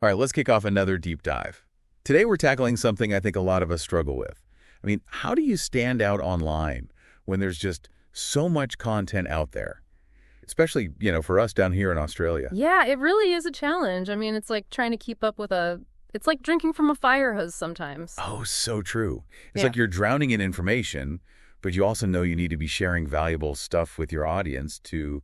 All right, let's kick off another deep dive. Today we're tackling something I think a lot of us struggle with. I mean, how do you stand out online when there's just so much content out there? Especially, for us down here in Australia. Yeah, it really is a challenge. I mean, it's like trying to keep up with it's like drinking from a fire hose sometimes. Oh, so true. It's Yeah. like you're drowning in information, but you also know you need to be sharing valuable stuff with your audience to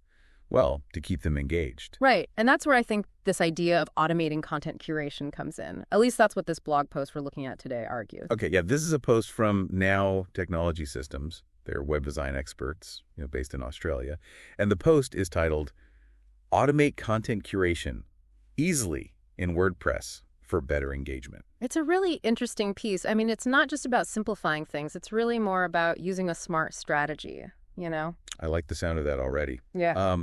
keep them engaged. Right. And that's where I think this idea of automating content curation comes in. At least that's what this blog post we're looking at today argues. Okay, yeah, this is a post from Now Technology Systems. They're web design experts, based in Australia. And the post is titled, Automate Content Curation Easily in WordPress for Better Engagement. It's a really interesting piece. I mean, it's not just about simplifying things. It's really more about using a smart strategy, I like the sound of that already. Yeah.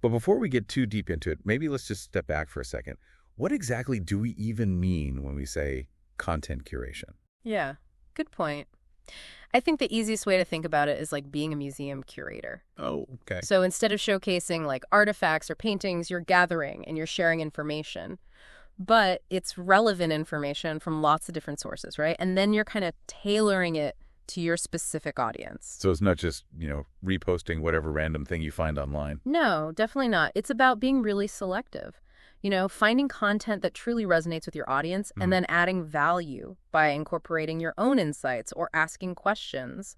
But before we get too deep into it, maybe let's just step back for a second. What exactly do we even mean when we say content curation? Yeah. Good point. I think the easiest way to think about it is like being a museum curator. Oh, okay. So instead of showcasing like artifacts or paintings, you're gathering and you're sharing information. But it's relevant information from lots of different sources, right? And then you're kind of tailoring it to your specific audience. So it's not just, reposting whatever random thing you find online. No, definitely not. It's about being really selective. Finding content that truly resonates with your audience and then adding value by incorporating your own insights or asking questions.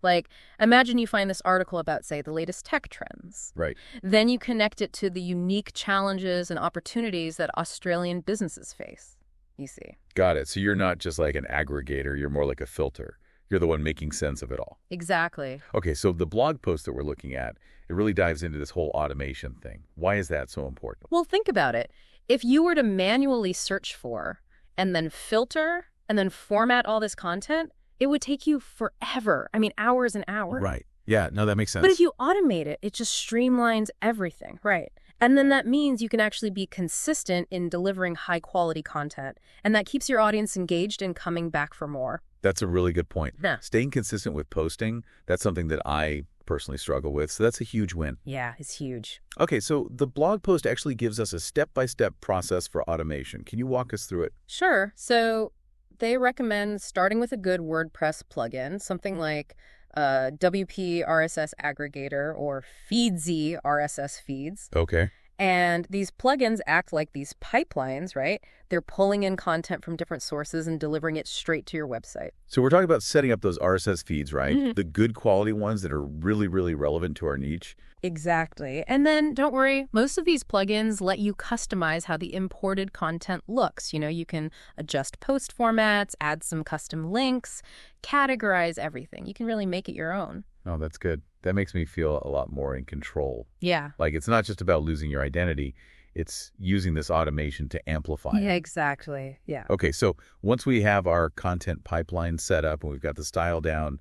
Like, imagine you find this article about, say, the latest tech trends. Right. Then you connect it to the unique challenges and opportunities that Australian businesses face, you see. Got it. So you're not just like an aggregator. You're more like a filter. You're the one making sense of it all. Exactly. Okay, so the blog post that we're looking at, it really dives into this whole automation thing. Why is that so important? Well, think about it. If you were to manually search for and then filter and then format all this content, it would take you forever. I mean, hours and hours. Right. Yeah, no, that makes sense. But if you automate it, it just streamlines everything, right? And then that means you can actually be consistent in delivering high-quality content, and that keeps your audience engaged and coming back for more. That's a really good point. Yeah. Staying consistent with posting, that's something that I personally struggle with, so that's a huge win. Yeah, it's huge. Okay, so the blog post actually gives us a step-by-step process for automation. Can you walk us through it? Sure. So they recommend starting with a good WordPress plugin, something like WP RSS aggregator or Feedsy RSS feeds. Okay. And these plugins act like these pipelines, right? They're pulling in content from different sources and delivering it straight to your website. So we're talking about setting up those RSS feeds, right? Mhm. The good quality ones that are really, really relevant to our niche. Exactly. And then don't worry, most of these plugins let you customize how the imported content looks. You can adjust post formats, add some custom links, categorize everything. You can really make it your own. Oh, that's good. That makes me feel a lot more in control. Yeah. Like, it's not just about losing your identity. It's using this automation to amplify it. Yeah, exactly. Yeah. Okay, so once we have our content pipeline set up and we've got the style down,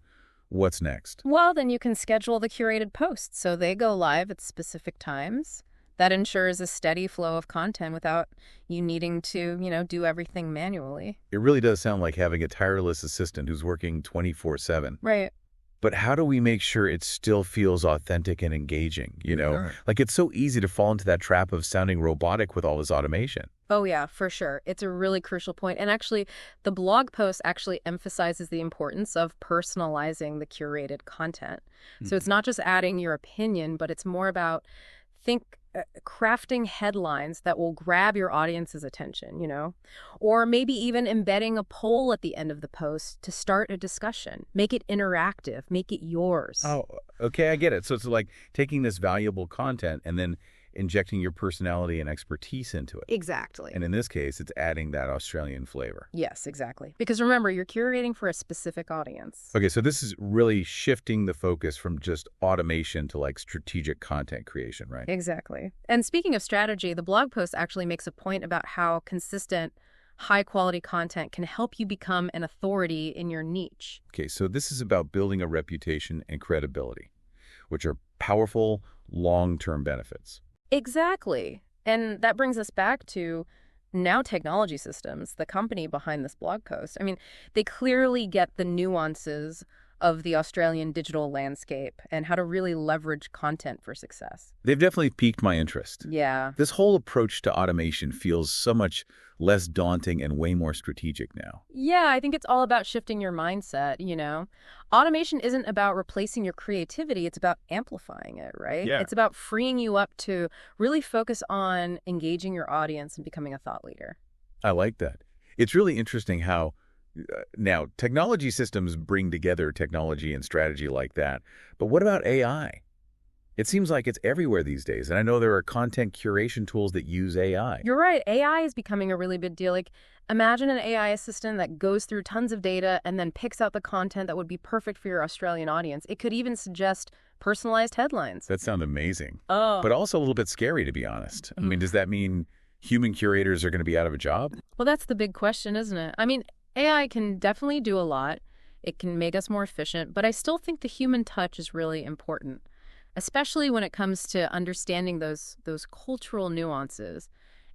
what's next? Well, then you can schedule the curated posts so they go live at specific times. That ensures a steady flow of content without you needing to, do everything manually. It really does sound like having a tireless assistant who's working 24/7. Right. But how do we make sure it still feels authentic and engaging, Sure. Like, it's so easy to fall into that trap of sounding robotic with all this automation. Oh, yeah, for sure. It's a really crucial point. And actually, the blog post actually emphasizes the importance of personalizing the curated content. So it's not just adding your opinion, but it's more about crafting headlines that will grab your audience's attention, or maybe even embedding a poll at the end of the post to start a discussion. Make it interactive, make it yours. Oh, okay, I get it. So it's like taking this valuable content and then injecting your personality and expertise into it. Exactly. And in this case, it's adding that Australian flavor. Yes, exactly. Because remember, you're curating for a specific audience. Okay, so this is really shifting the focus from just automation to like strategic content creation, right? Exactly. And speaking of strategy, the blog post actually makes a point about how consistent, high-quality content can help you become an authority in your niche. Okay, so this is about building a reputation and credibility, which are powerful, long-term benefits. Exactly. And that brings us back to Now Technology Systems, the company behind this blog post. I mean, they clearly get the nuances of the Australian digital landscape and how to really leverage content for success. They've definitely piqued my interest. Yeah. This whole approach to automation feels so much less daunting and way more strategic now. Yeah, I think it's all about shifting your mindset. Automation isn't about replacing your creativity, it's about amplifying it, right? Yeah. It's about freeing you up to really focus on engaging your audience and becoming a thought leader. I like that. It's really interesting how now technology systems bring together technology and strategy like that. But what about AI? It seems like it's everywhere these days, and I know there are content curation tools that use AI. You're right. AI is becoming a really big deal. Like, imagine an AI assistant that goes through tons of data and then picks out the content that would be perfect for your Australian audience. It could even suggest personalized headlines. That sounds amazing, Oh. but also a little bit scary, to be honest. I mean, does that mean human curators are going to be out of a job? Well, that's the big question, isn't it? I mean, AI can definitely do a lot. It can make us more efficient, but I still think the human touch is really important, especially when it comes to understanding those cultural nuances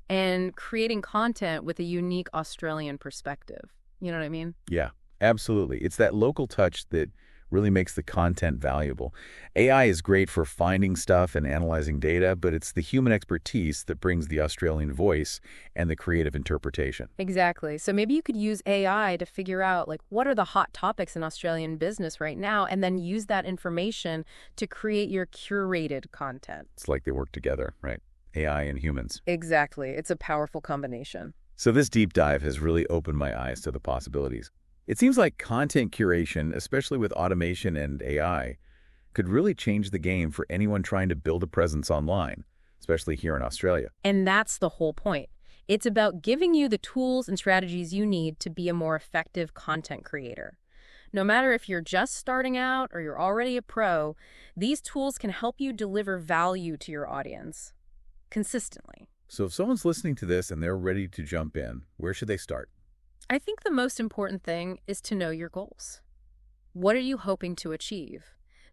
and creating content with a unique Australian perspective. You know what I mean? Yeah, absolutely. It's that local touch that really makes the content valuable. AI is great for finding stuff and analyzing data, but it's the human expertise that brings the Australian voice and the creative interpretation. Exactly. So maybe you could use AI to figure out, like, what are the hot topics in Australian business right now, and then use that information to create your curated content. It's like they work together, right? AI and humans. Exactly. It's a powerful combination. So this deep dive has really opened my eyes to the possibilities. It seems like content curation, especially with automation and AI, could really change the game for anyone trying to build a presence online, especially here in Australia. And that's the whole point. It's about giving you the tools and strategies you need to be a more effective content creator. No matter if you're just starting out or you're already a pro, these tools can help you deliver value to your audience consistently. So if someone's listening to this and they're ready to jump in, where should they start? I think the most important thing is to know your goals. What are you hoping to achieve?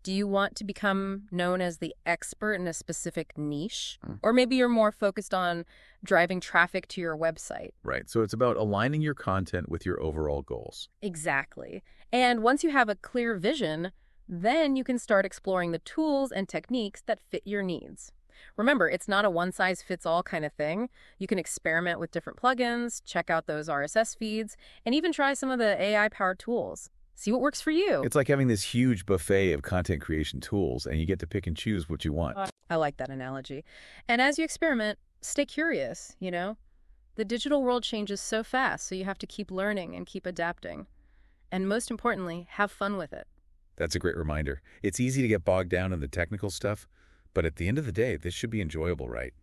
Do you want to become known as the expert in a specific niche? Or maybe you're more focused on driving traffic to your website. Right. So it's about aligning your content with your overall goals. Exactly. And once you have a clear vision, then you can start exploring the tools and techniques that fit your needs. Remember, it's not a one-size-fits-all kind of thing. You can experiment with different plugins, check out those RSS feeds, and even try some of the AI-powered tools. See what works for you. It's like having this huge buffet of content creation tools, and you get to pick and choose what you want. I like that analogy. And as you experiment, stay curious. The digital world changes so fast, so you have to keep learning and keep adapting. And most importantly, have fun with it. That's a great reminder. It's easy to get bogged down in the technical stuff, but at the end of the day, this should be enjoyable, right?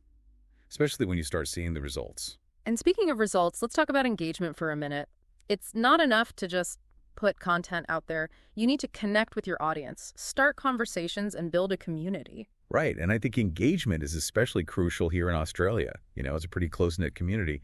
Especially when you start seeing the results. And speaking of results, let's talk about engagement for a minute. It's not enough to just put content out there. You need to connect with your audience, start conversations, and build a community. Right, and I think engagement is especially crucial here in Australia. It's a pretty close-knit community.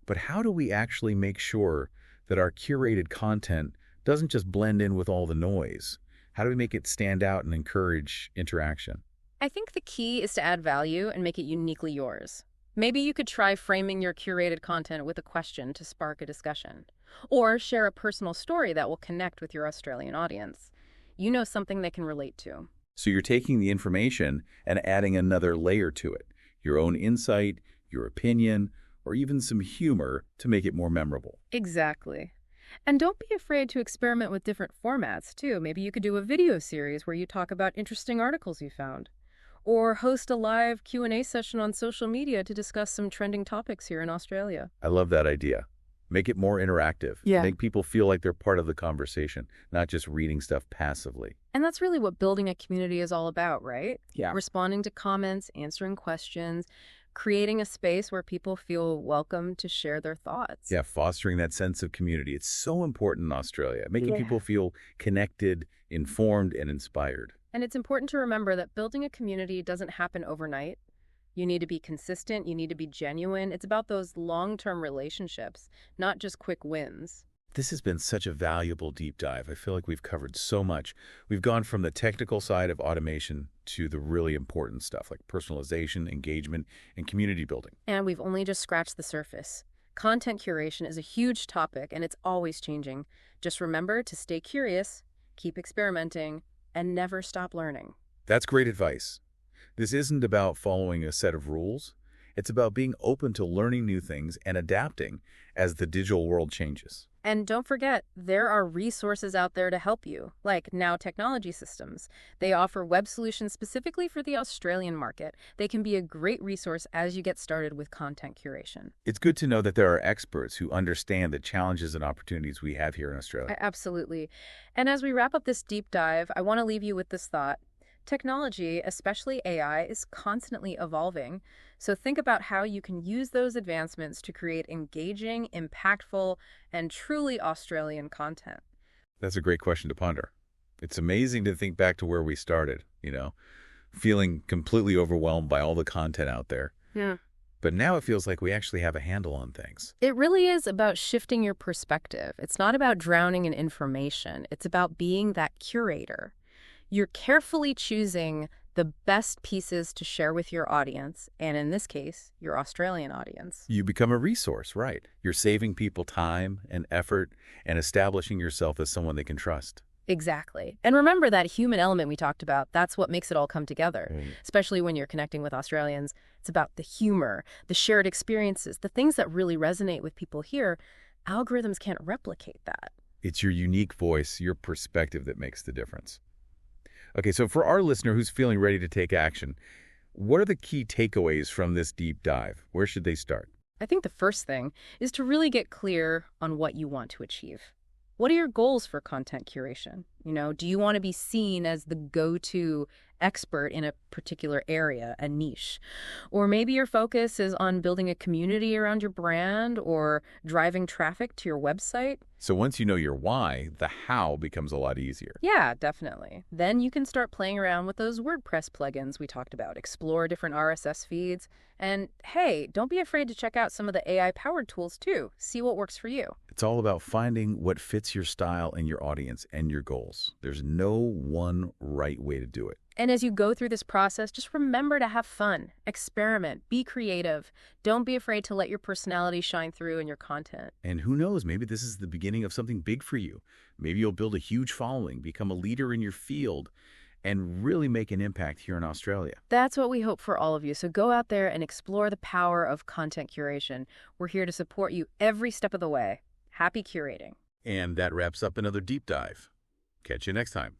But how do we actually make sure that our curated content doesn't just blend in with all the noise? How do we make it stand out and encourage interaction? I think the key is to add value and make it uniquely yours. Maybe you could try framing your curated content with a question to spark a discussion. Or share a personal story that will connect with your Australian audience. Something they can relate to. So you're taking the information and adding another layer to it. Your own insight, your opinion, or even some humor to make it more memorable. Exactly. And don't be afraid to experiment with different formats, too. Maybe you could do a video series where you talk about interesting articles you found. Or host a live Q&A session on social media to discuss some trending topics here in Australia. I love that idea. Make it more interactive. Yeah. Make people feel like they're part of the conversation, not just reading stuff passively. And that's really what building a community is all about, right? Yeah. Responding to comments, answering questions, creating a space where people feel welcome to share their thoughts. Yeah, fostering that sense of community. It's so important in Australia, making people feel connected, informed, and inspired. And it's important to remember that building a community doesn't happen overnight. You need to be consistent. You need to be genuine. It's about those long-term relationships, not just quick wins. This has been such a valuable deep dive. I feel like we've covered so much. We've gone from the technical side of automation to the really important stuff like personalization, engagement, and community building. And we've only just scratched the surface. Content curation is a huge topic, and it's always changing. Just remember to stay curious, keep experimenting, and never stop learning. That's great advice. This isn't about following a set of rules. It's about being open to learning new things and adapting as the digital world changes. And don't forget, there are resources out there to help you, like Now Technology Systems. They offer web solutions specifically for the Australian market. They can be a great resource as you get started with content curation. It's good to know that there are experts who understand the challenges and opportunities we have here in Australia. Absolutely. And as we wrap up this deep dive, I want to leave you with this thought. Technology, especially AI, is constantly evolving. So think about how you can use those advancements to create engaging, impactful, and truly Australian content. That's a great question to ponder. It's amazing to think back to where we started, feeling completely overwhelmed by all the content out there. Yeah. But now it feels like we actually have a handle on things. It really is about shifting your perspective. It's not about drowning in information. It's about being that curator. You're carefully choosing the best pieces to share with your audience, and in this case, your Australian audience. You become a resource, right? You're saving people time and effort and establishing yourself as someone they can trust. Exactly. And remember that human element we talked about, that's what makes it all come together, especially when you're connecting with Australians. It's about the humor, the shared experiences, the things that really resonate with people here. Algorithms can't replicate that. It's your unique voice, your perspective that makes the difference. Okay, so for our listener who's feeling ready to take action, what are the key takeaways from this deep dive? Where should they start? I think the first thing is to really get clear on what you want to achieve. What are your goals for content curation? Do you want to be seen as the go-to expert in a particular area, a niche? Or maybe your focus is on building a community around your brand or driving traffic to your website? So once you know your why, the how becomes a lot easier. Yeah, definitely. Then you can start playing around with those WordPress plugins we talked about, explore different RSS feeds, and hey, don't be afraid to check out some of the AI-powered tools too. See what works for you. It's all about finding what fits your style and your audience and your goals. There's no one right way to do it. And as you go through this process, just remember to have fun, experiment, be creative. Don't be afraid to let your personality shine through in your content. And who knows, maybe this is the beginning of something big for you. Maybe you'll build a huge following, become a leader in your field, and really make an impact here in Australia. That's what we hope for all of you. So go out there and explore the power of content curation. We're here to support you every step of the way. Happy curating. And that wraps up another deep dive. Catch you next time.